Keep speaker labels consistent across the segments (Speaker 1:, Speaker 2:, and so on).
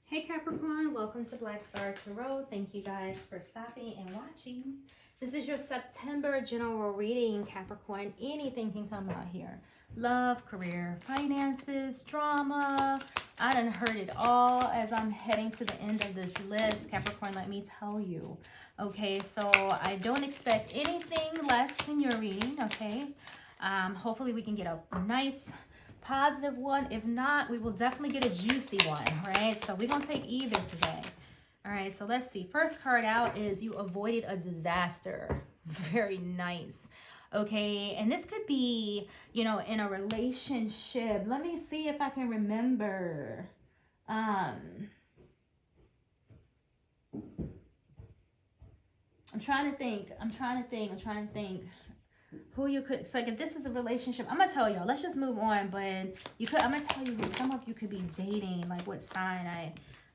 Speaker 1: Hey Capricorn, welcome to Black Star Tarot. Thank you guys for stopping and watching. This is your September general reading, Capricorn. Anything can come out here. Love, career, finances, drama. I done heard it all as I'm heading to the end of this list. Capricorn, let me tell you. Okay, so I don't expect anything less in your reading, okay? Hopefully we can get a nice positive one. If not, we will definitely get a juicy one, right? So we're gonna take either today. All right, so let's see. First card out is you avoided a disaster. Very nice. Okay, and this could be, you know, in a relationship. Let me see if I can remember. I'm trying to think who you could. It's like, if this is a relationship, I'm gonna tell y'all, let's just move on. But you could, I'm gonna tell you who some of you could be dating, like what sign.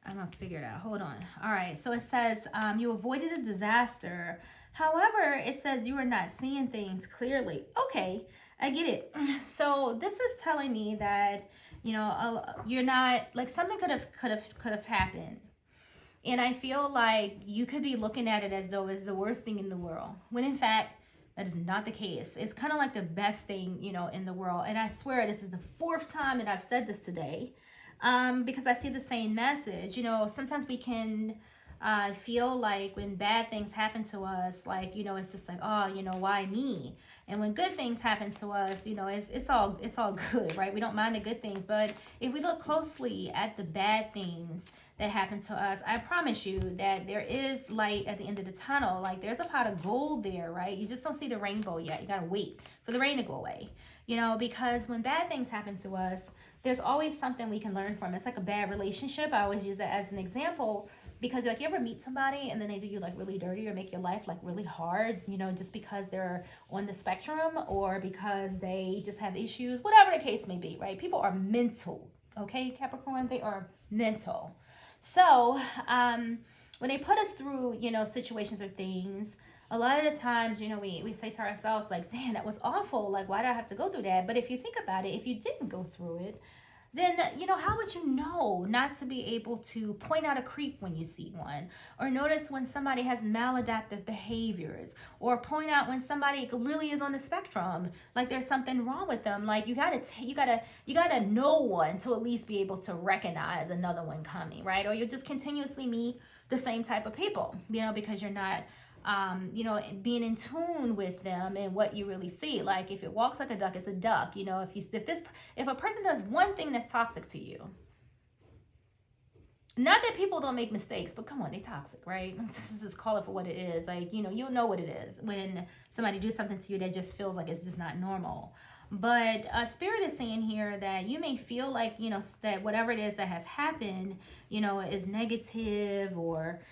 Speaker 1: I'm gonna figure it out. Hold on. All right, so it says you avoided a disaster. However, it says you are not seeing things clearly. Okay, I get it. So this is telling me that, you know, you're not, like, something could have happened. And I feel like you could be looking at it as though it's the worst thing in the world, when in fact that is not the case. It's kind of like the best thing, you know, in the world. And I swear this is the 4th time that I've said this today, because I see the same message. You know, sometimes we can feel like when bad things happen to us, like, you know, it's just like, oh, you know, why me? And when good things happen to us, you know, it's all good, right? We don't mind the good things. But if we look closely at the bad things that happen to us, I promise you that there is light at the end of the tunnel. Like, there's a pot of gold there, right? You just don't see the rainbow yet. You gotta wait for the rain to go away, you know, because when bad things happen to us, there's always something we can learn from. It's like a bad relationship. I always use that as an example, because, like, you ever meet somebody and then they do you like really dirty or make your life like really hard, you know, just because they're on the spectrum or because they just have issues, whatever the case may be, right? People are mental, okay, Capricorn? They are mental. So when they put us through, you know, situations or things, a lot of the times, you know, we say to ourselves, like, damn, that was awful. Like, why did I have to go through that? But if you think about it, if you didn't go through it, then, you know, how would you know not to be able to point out a creep when you see one, or notice when somebody has maladaptive behaviors, or point out when somebody really is on the spectrum, like there's something wrong with them? Like, you gotta know one to at least be able to recognize another one coming, right? Or you'll just continuously meet the same type of people, you know, because you're not you know, being in tune with them and what you really see. Like, if it walks like a duck, it's a duck. You know, if a person does one thing that's toxic to you, not that people don't make mistakes, but come on, they toxic, right? Just call it for what it is. Like, you know, you'll know what it is when somebody do something to you that just feels like it's just not normal. But Spirit is saying here that you may feel like, you know, that whatever it is that has happened, you know, is negative, or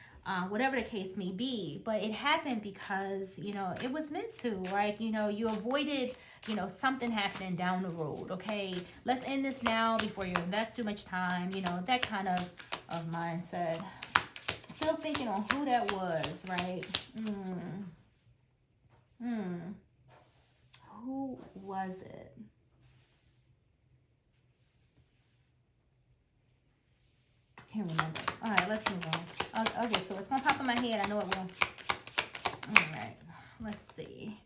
Speaker 1: whatever the case may be, but it happened because, you know, it was meant to, right? You know, you avoided, you know, something happening down the road. Okay, let's end this now before you invest too much time, you know, that kind of mindset. Still thinking on who that was, right? Who was it? Can't remember. All right, let's move on. I'll get to it. It's gonna pop in my head. I know it will. All right, let's see.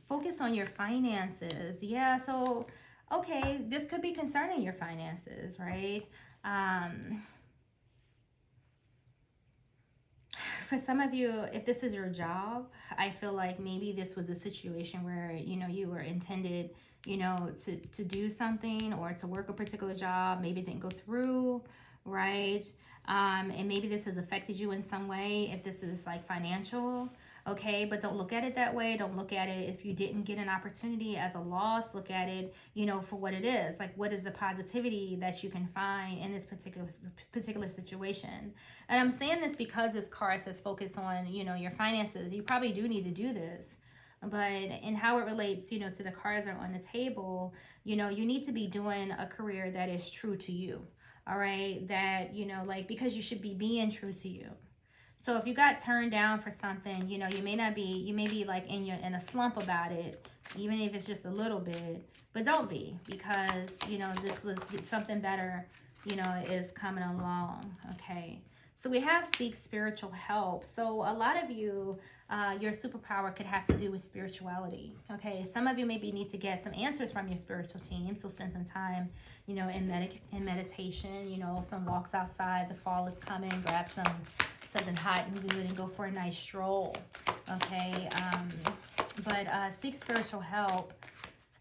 Speaker 1: Focus on your finances. Yeah, so okay, this could be concerning your finances, right? For some of you, if this is your job, I feel like maybe this was a situation where, you know, you were intended, you know, to do something or to work a particular job. Maybe it didn't go through, right? And maybe this has affected you in some way, if this is like financial, okay? But don't look at it that way. Don't look at it, if you didn't get an opportunity, as a loss. Look at it, you know, for what it is. Like, what is the positivity that you can find in this particular situation? And I'm saying this because this card says focus on, you know, your finances. You probably do need to do this. But in how it relates, you know, to the cards that are on the table, you know, you need to be doing a career that is true to you. All right, that, you know, like, because you should be being true to you. So if you got turned down for something, you know, you may be like in a slump about it, even if it's just a little bit, but don't be, because, you know, this was something better you know, is coming along, okay? So we have seek spiritual help. So a lot of you, your superpower could have to do with spirituality, okay? Some of you maybe need to get some answers from your spiritual team. So spend some time, you know, in meditation, you know, some walks outside. The fall is coming. Grab something hot and good and go for a nice stroll, okay? But seek spiritual help.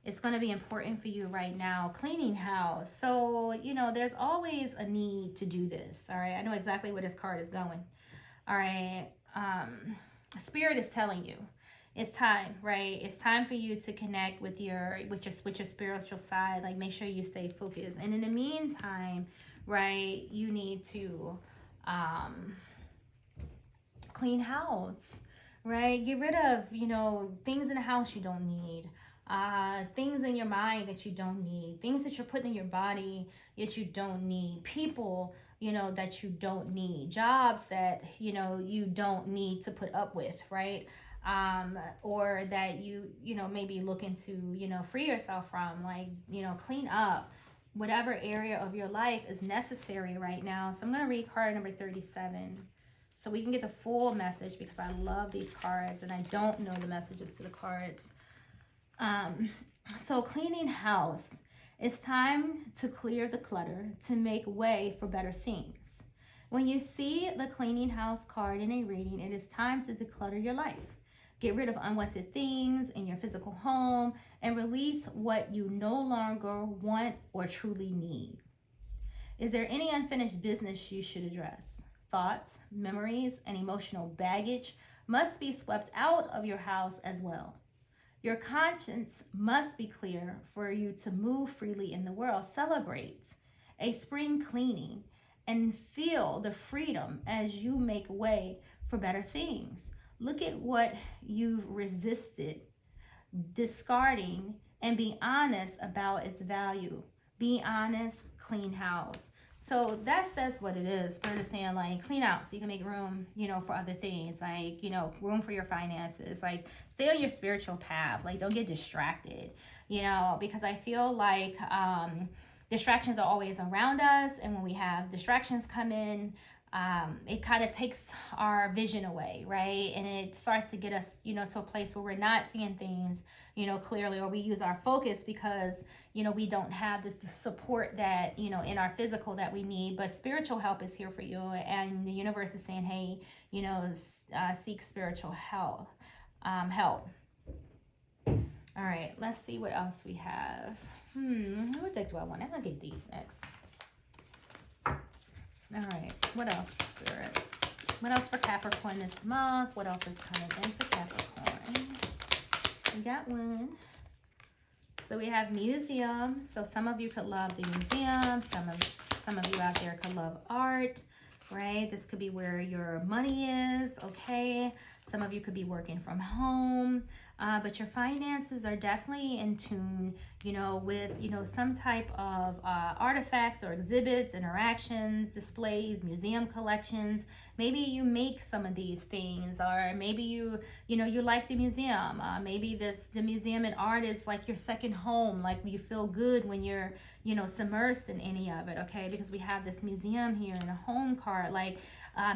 Speaker 1: It's going to be important for you right now. Cleaning house. So, you know, there's always a need to do this. All right. I know exactly where this card is going. All right. Spirit is telling you it's time, right? It's time for you to connect with your spiritual side. Like, make sure you stay focused. And in the meantime, right, you need to clean house, right? Get rid of, you know, things in the house you don't need. Things in your mind that you don't need, things that you're putting in your body that you don't need, people, you know, that you don't need, jobs that, you know, you don't need to put up with, right? Or that you know, maybe looking to, you know, free yourself from, like, you know, clean up whatever area of your life is necessary right now. So I'm going to read card number 37 so we can get the full message, because I love these cards and I don't know the messages to the cards. So cleaning house, it's time to clear the clutter, to make way for better things. When you see the cleaning house card in a reading, it is time to declutter your life. Get rid of unwanted things in your physical home and release what you no longer want or truly need. Is there any unfinished business you should address? Thoughts, memories, and emotional baggage must be swept out of your house as well. Your conscience must be clear for you to move freely in the world. Celebrate a spring cleaning and feel the freedom as you make way for better things. Look at what you've resisted discarding and be honest about its value. Be honest, clean house. So that says what it is. Spirit is saying, like, clean out so you can make room, you know, for other things, like, you know, room for your finances. Like, stay on your spiritual path. Like, don't get distracted, you know, because I feel like distractions are always around us. And when we have distractions come in, it kind of takes our vision away, right? And it starts to get us, you know, to a place where we're not seeing things, you know, clearly, or we use our focus because, you know, we don't have the support that, you know, in our physical that we need. But spiritual help is here for you, and the universe is saying, hey, you know, seek spiritual help. All right, let's see what else we have. What deck do I want? I'm gonna get these next. All right, what else, Spirit? What else for Capricorn this month? What else is coming in for Capricorn? We got one. So we have museum. So some of you could love the museum. Some of you out there could love art, right? This could be where your money is, okay? Some of you could be working from home, but your finances are definitely in tune, you know, with, you know, some type of artifacts or exhibits, interactions, displays, museum collections. Maybe you make some of these things, or maybe you know, you like the museum. Maybe the museum and art is like your second home. Like, you feel good when you're, you know, submersed in any of it, okay? Because we have this museum here and a home card. Like,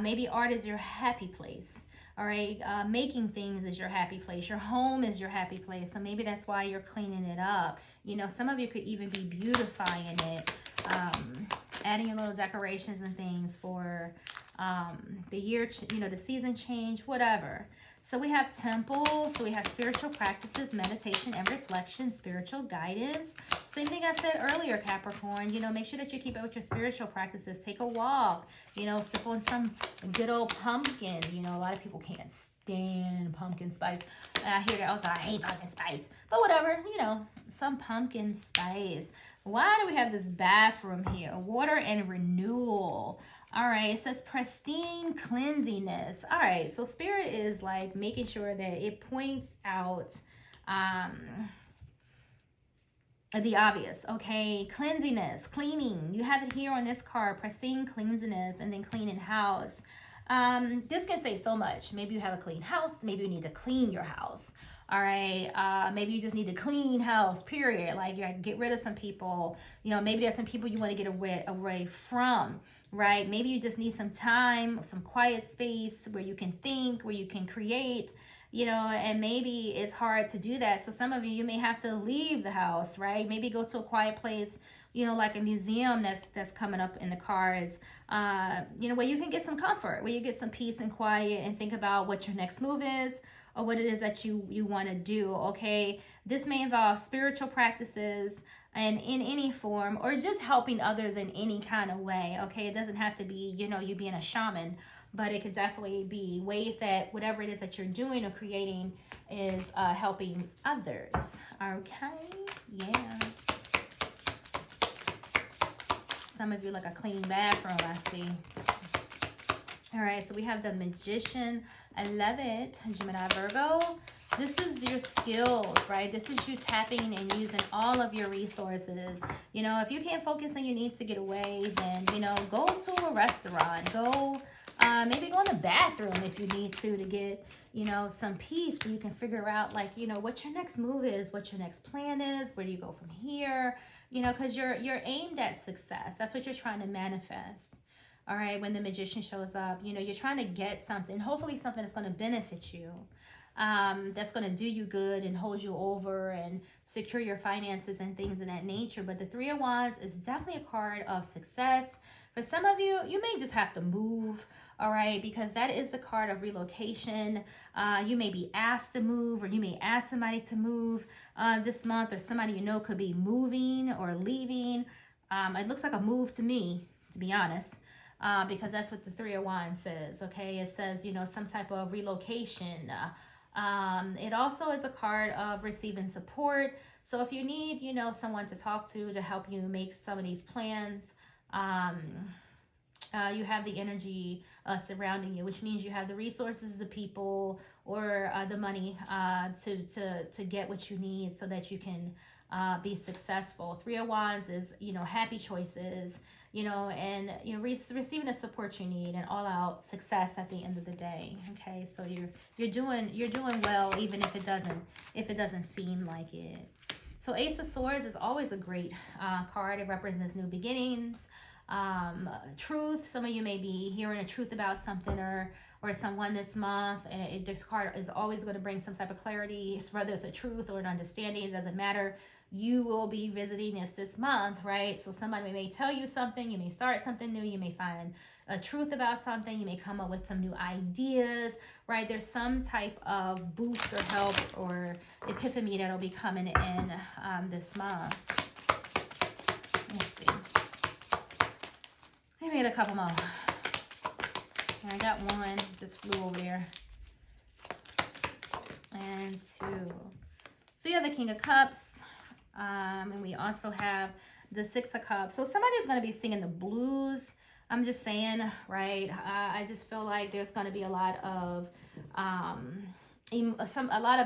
Speaker 1: maybe art is your happy place. All right, making things is your happy place. Your home is your happy place. So maybe that's why you're cleaning it up. You know, some of you could even be beautifying it, adding a little decorations and things for the year, you know, the season change, whatever. So we have temple, so we have spiritual practices, meditation and reflection, spiritual guidance. Same thing I said earlier, Capricorn, you know, make sure that you keep it with your spiritual practices. Take a walk, you know, sip on some good old pumpkin. You know, a lot of people can't stand pumpkin spice. I hear that also, I hate pumpkin spice. But whatever, you know, some pumpkin spice. Why do we have this bathroom here? Water and renewal. All right, it says pristine cleansiness. All right, so Spirit is like making sure that it points out the obvious, okay? Cleansiness, cleaning. You have it here on this card, pristine cleansiness, and then cleaning house. This can say so much. Maybe you have a clean house. Maybe you need to clean your house. All right. Maybe you just need to clean house, period. Like, you gotta get rid of some people. You know, maybe there's some people you want to get away from, right? Maybe you just need some time, some quiet space where you can think, where you can create, you know, and maybe it's hard to do that. So some of you may have to leave the house, right? Maybe go to a quiet place, you know, like a museum that's coming up in the cards, you know, where you can get some comfort, where you get some peace and quiet and think about what your next move is, or what it is that you want to do. Okay, this may involve spiritual practices and in any form, or just helping others in any kind of way. Okay, it doesn't have to be, you know, you being a shaman, but it could definitely be ways that whatever it is that you're doing or creating is helping others. Okay, yeah. Some of you like a clean bathroom, I see. All right, so we have the Magician. I love it. Gemini, Virgo. This is your skills, right? This is you tapping and using all of your resources. You know, if you can't focus and you need to get away, then, you know, go to a restaurant. Go, maybe go in the bathroom if you need to get, you know, some peace. So you can figure out, like, you know, what your next move is, what your next plan is, where do you go from here? You know, because you're aimed at success. That's what you're trying to manifest. All right, when the Magician shows up, you know, you're trying to get something, hopefully something that's going to benefit you, that's going to do you good and hold you over and secure your finances and things of that nature. But the Three of Wands is definitely a card of success. For some of you, you may just have to move, all right, because that is the card of relocation. You may be asked to move, or you may ask somebody to move this month, or somebody you know could be moving or leaving. It looks like a move to me, to be honest. Because that's what the Three of Wands says, okay? It says, you know, some type of relocation. It also is a card of receiving support. So if you need, you know, someone to talk to help you make some of these plans, you have the energy surrounding you, which means you have the resources, the people, or the money to get what you need so that you can be successful. Three of Wands is, you know, happy choices, you know, and you know, receiving the support you need and all out success at the end of the day. Okay, so you're doing well, even if it doesn't seem like it. So Ace of Swords is always a great card. It represents new beginnings, truth. Some of you may be hearing a truth about something or someone this month, and this card is always going to bring some type of clarity, whether it's a truth or an understanding. It doesn't matter. You will be visiting this month, right? So somebody may tell you something, you may start something new, you may find a truth about something, you may come up with some new ideas, right? There's some type of boost or help or epiphany that'll be coming in this month. Let's see. Maybe get a couple more. I got one, just flew over there. And two. So you have the King of Cups. And we also have the Six of Cups. So somebody's going to be singing the blues. I'm just saying, right? I just feel like there's going to be a lot of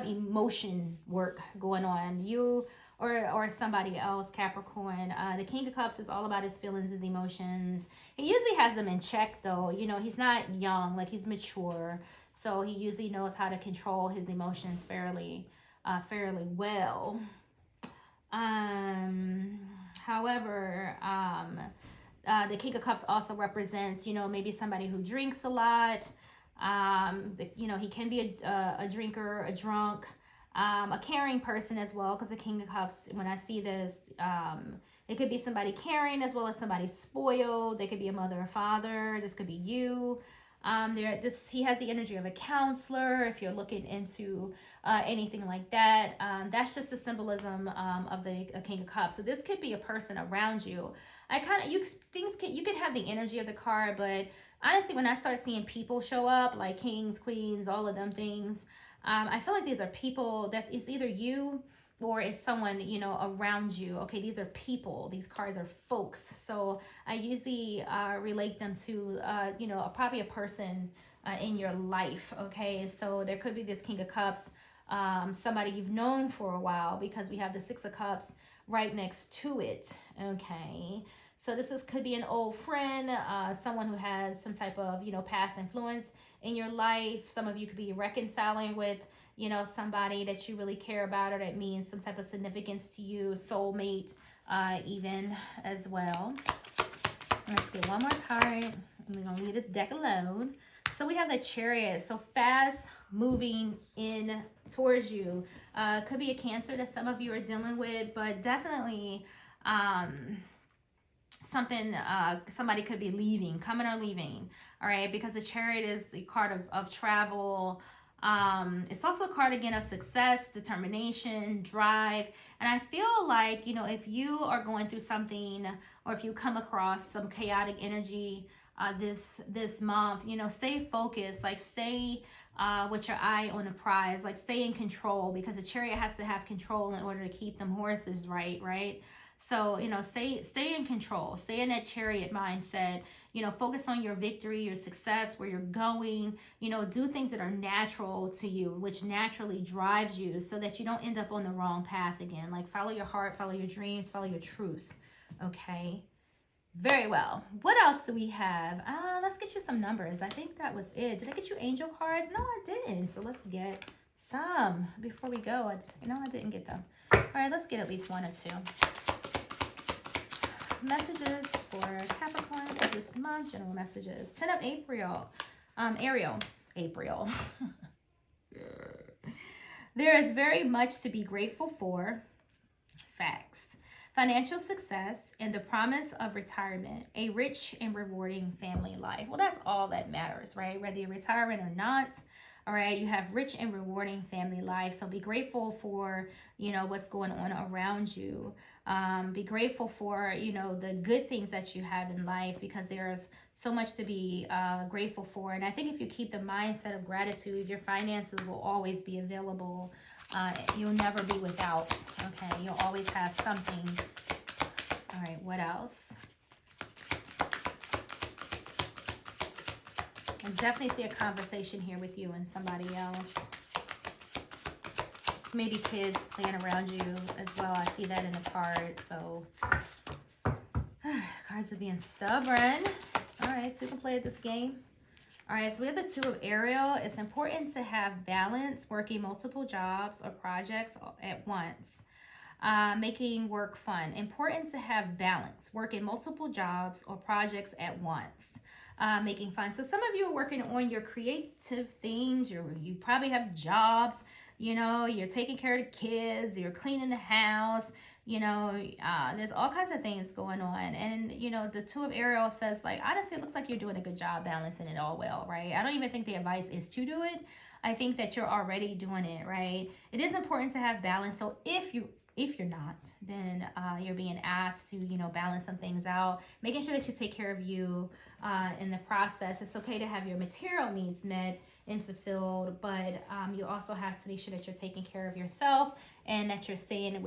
Speaker 1: emotion work going on. You or somebody else, Capricorn. The King of Cups is all about his feelings, his emotions. He usually has them in check, though. You know, he's not young, like he's mature. So he usually knows how to control his emotions fairly well. However, the King of Cups also represents, you know, maybe somebody who drinks a lot. You know, he can be a drinker, a drunk, a caring person as well, because the King of Cups, when I see this, it could be somebody caring as well as somebody spoiled. They could be a mother or father. This could be you. He has the energy of a counselor if you're looking into anything like that. That's just the symbolism of the King of Cups. So this could be a person around you. You can have the energy of the card, but honestly, when I start seeing people show up, like kings, queens, all of them things, I feel like these are people it's either you or it's someone, you know, around you. Okay, these are people. These cards are folks. So I usually relate them to, you know, probably a person in your life. Okay, so there could be this King of Cups, somebody you've known for a while, because we have the Six of Cups right next to it. Okay, So could be an old friend, someone who has some type of, past influence in your life. Some of you could be reconciling with, somebody that you really care about or that means some type of significance to you, soulmate, even as well. Let's get one more card, and we're going to leave this deck alone. So we have the Chariot. So fast moving in towards you. Could be a Cancer that some of you are dealing with, but definitely somebody could be leaving, coming or leaving. All right, because the Chariot is a card of travel. It's also a card again of success, determination, drive. And I feel like, if you are going through something, or if you come across some chaotic energy this month, stay focused, like stay with your eye on the prize, like stay in control, because the Chariot has to have control in order to keep them horses right? So, stay in control, stay in that Chariot mindset, focus on your victory, your success, where you're going, do things that are natural to you, which naturally drives you, so that you don't end up on the wrong path again. Like follow your heart, follow your dreams, follow your truth. Okay. Very well. What else do we have? Let's get you some numbers. I think that was it. Did I get you angel cards? No, I didn't. So let's get some before we go. I didn't get them. All right, let's get at least one or two. Messages for Capricorn for this month. General messages. 10 of April. April. There is very much to be grateful for. Facts. Financial success and the promise of retirement. A rich and rewarding family life. Well, that's all that matters, right? Whether you're retiring or not. All right, you have rich and rewarding family life. So be grateful for, what's going on around you. Be grateful for, the good things that you have in life, because there's so much to be grateful for. And I think if you keep the mindset of gratitude, your finances will always be available. You'll never be without. Okay, you'll always have something. All right, what else? I definitely see a conversation here with you and somebody else. Maybe kids playing around you as well. I see that in the card. So cards are being stubborn. All right, so we can play at this game. All right, so we have the Two of Ariel. It's important to have balance, working multiple jobs or projects at once. Making work fun. Important to have balance, working multiple jobs or projects at once. Making fun. So some of you are working on your creative things. You probably have jobs. You're taking care of the kids. You're cleaning the house. There's all kinds of things going on. And, the Two of Ariel says, like, honestly, it looks like you're doing a good job balancing it all well, right? I don't even think the advice is to do it. I think that you're already doing it, right? It is important to have balance. So if you're not, then you're being asked to, balance some things out, making sure that you take care of you in the process. It's okay to have your material needs met and fulfilled, but you also have to make sure that you're taking care of yourself and that you're staying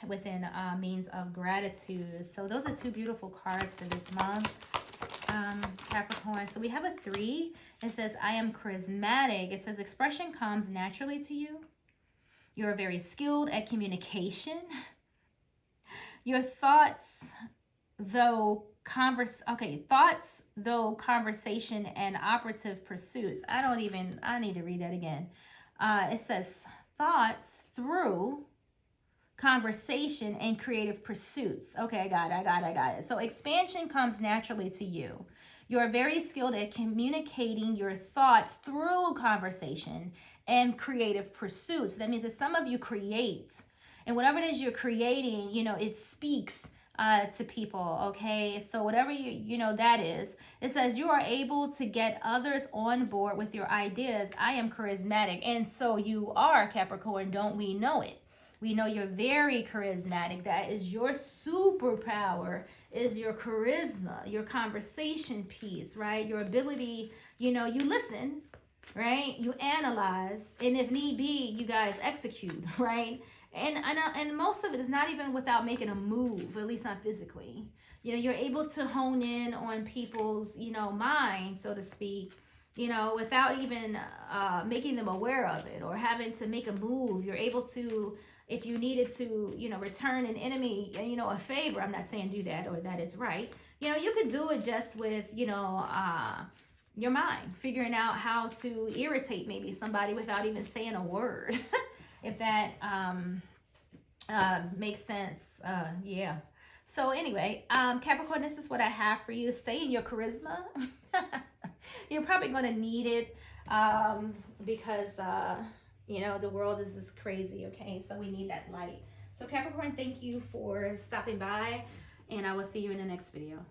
Speaker 1: within means of gratitude. So those are two beautiful cards for this month, Capricorn. So we have a 3. It says, I am charismatic. It says, expression comes naturally to you. You're very skilled at communication. Your thoughts, though conversation and operative pursuits. I need to read that again. It says thoughts through conversation and creative pursuits. Okay, I got it. So expansion comes naturally to you. You're very skilled at communicating your thoughts through conversation and creative pursuits. That means that some of you create, and whatever it is you're creating, it speaks to people. Okay, so whatever that is, it says you are able to get others on board with your ideas. I am charismatic, and so you are, Capricorn. Don't we know it? We know you're very charismatic. That is your superpower, is your charisma, your conversation piece, right? Your ability, you listen, right? You analyze, and if need be, you guys execute, right? And most of it is not even without making a move, at least not physically. You're able to hone in on people's, mind, so to speak, you know, without even making them aware of it or having to make a move. You're able to, if you needed to, you know, return an enemy, you know, a favor. I'm not saying do that or that it's right. You know, you could do it just with, you know, your mind, figuring out how to irritate maybe somebody without even saying a word. If that makes sense. Yeah. So anyway, Capricorn, this is what I have for you. Stay in your charisma. You're probably going to need it because, you know, the world is just crazy, okay? So we need that light. So Capricorn, thank you for stopping by, and I will see you in the next video.